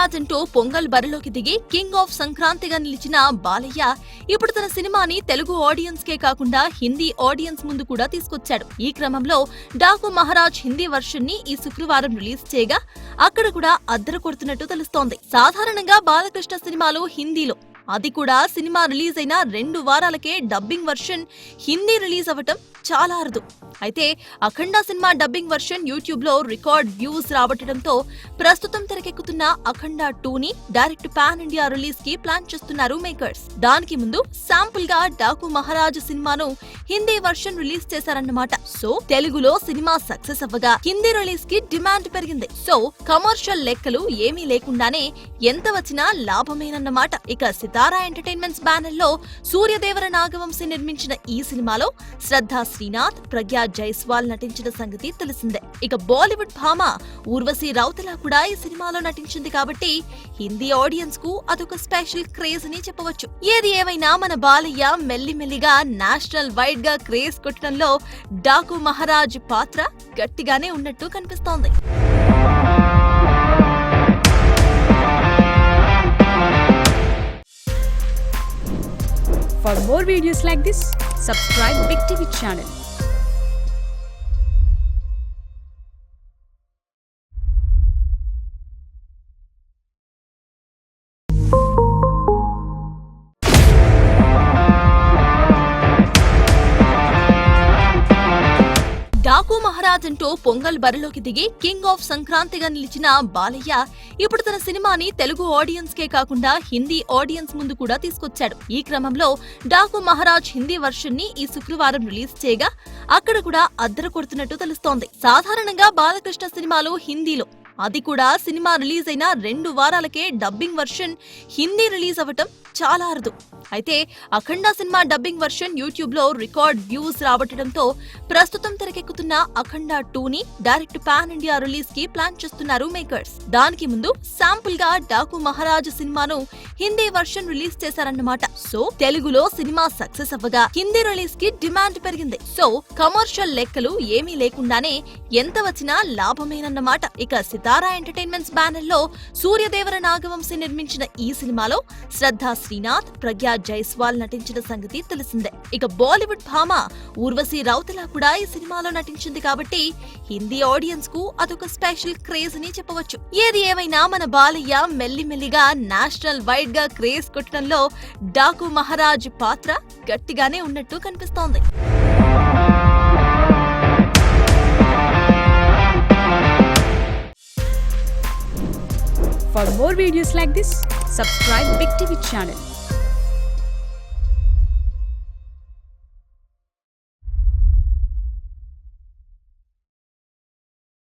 మహారాజ్ అంటూ పొంగల్ బరిలోకి దిగి కింగ్ ఆఫ్ సంక్రాంతిగా నిలిచిన బాలయ్య ఇప్పుడు తన సినిమాని తెలుగు ఆడియన్స్ కే కాకుండా హిందీ ఆడియన్స్ ముందు కూడా తీసుకొచ్చాడు. ఈ క్రమంలో డాకు మహారాజ్ హిందీ వర్షన్ ని ఈ శుక్రవారం రిలీజ్ చేయగా అక్కడ కూడా అద్దరు కొడుతున్నట్టు తెలుస్తోంది. సాధారణంగా బాలకృష్ణ సినిమాలు హిందీలో, అది కూడా సినిమా రిలీజ్ అయిన 2 వారాలకే డబ్బింగ్ వర్షన్ హిందీ రిలీజ్ అవ్వటం చాలా అరుదు. అయితే అఖండ సినిమా డబ్బింగ్ వర్షన్ యూట్యూబ్ లో రికార్డ్ వ్యూస్ రాబట్టడంతో ప్రస్తుతం తెరకెక్కుతున్న అఖండ 2 ని డైరెక్ట్ పాన్ ఇండియా రిలీజ్ కి ప్లాన్ చేస్తున్నారు మేకర్స్. దానికి ముందు శాంపుల్ గా డాకు మహారాజ్ సినిమాను హిందీ వర్షన్ రిలీజ్ చేశారన్నమాట. సో తెలుగులో సినిమా సక్సెస్ అవ్వగా హిందీ రిలీజ్ కి డిమాండ్ పెరిగింది. సో కమర్షియల్ లెక్కలు ఏమీ లేకుండానే ఎంత వచ్చినా లాభమేనన్నమాట. ఇక సితారా ఎంటర్టైన్మెంట్స్ బ్యానర్ లో సూర్యదేవర నాగవంశీ నిర్మించిన ఈ సినిమాలో శ్రద్ధా శ్రీనాథ్, ప్రగ్యా జైస్వాల్ నటించిన సంగతి తెలిసిందే. ఇక బాలీవుడ్ భామ ఊర్వశి రౌతెలా కూడా ఈ సినిమాలో నటించింది కాబట్టి హిందీ ఆడియన్స్ కు అదొక స్పెషల్ క్రేజ్ అని చెప్పవచ్చు. ఏది ఏమైనా మన బాలయ్య మెల్లిమెల్లిగా నేషనల్ వైడ్ గా క్రేజ్ కొట్టడంలో డాకు మహారాజ్ పాత్ర గట్టిగానే ఉన్నట్టు కనిపిస్తోంది. For more videos like this, subscribe Big TV channel. Daaku Maharaj అంటూ పొంగల్ బరిలోకి దిగి కింగ్ ఆఫ్ సంక్రాంతిగా నిలిచిన బాలయ్య ఇప్పుడు తన సినిమాని తెలుగు ఆడియన్స్ కే కాకుండా హిందీ ఆడియన్స్ ముందు కూడా తీసుకొచ్చాడు. ఈ క్రమంలో డాకు మహారాజ్ హిందీ వర్షన్ ని ఈ శుక్రవారం రిలీజ్ చేయగా అక్కడ కూడా అద్దరు కొడుతున్నట్టు తెలుస్తోంది. సాధారణంగా బాలకృష్ణ సినిమాలు హిందీలో, అది కూడా సినిమా రిలీజ్ అయిన 2 వారాలకే డబ్బింగ్ వర్షన్ హిందీ రిలీజ్ అవ్వటం చాలా అరుదు. అయితే అఖండ సినిమా డబ్బింగ్ వర్షన్ యూట్యూబ్ లో రికార్డ్ వ్యూస్ రాబట్టడంతో ప్రస్తుతం తెరకెక్కుతున్న అఖండ 2 ని డైరెక్ట్ పాన్ ఇండియా రిలీజ్ కి ప్లాన్ చేస్తున్నారు మేకర్స్. దానికి ముందు శాంపుల్ గా డాకు మహారాజ్ సినిమాను హిందీ వర్షన్ రిలీజ్ చేశారన్నమాట. సో తెలుగులో సినిమా సక్సెస్ అవ్వగా హిందీ రిలీజ్ కి డిమాండ్ పెరిగింది. సో కమర్షియల్ లెక్కలు ఏమీ లేకుండానే ఎంత వచ్చినా లాభమేనన్నమాట. ఇక సితారా ఎంటర్టైన్మెంట్స్ బ్యానర్ లో సూర్యదేవర నాగవంశీ నిర్మించిన ఈ సినిమాలో శ్రద్ధా శ్రీనాథ్, ప్రగ్యా జైస్వాల్ నటించిన సంగతి తెలిసిందే. ఇక బాలీవుడ్ భామ ఊర్వశి రౌతెలా కూడా ఈ సినిమాలో నటించింది కాబట్టి హిందీ ఆడియన్స్ కు అదొక స్పెషల్ క్రేజ్ అని చెప్పవచ్చు. ఏది ఏమైనా మన బాలయ్య మెల్లిమెల్లిగా నేషనల్ వైడ్ గా క్రేజ్ కొట్టడంలో డాకు మహారాజ్ పాత్ర గట్టిగానే ఉన్నట్టు కనిపిస్తోంది. For more videos like this, subscribe Big TV channel.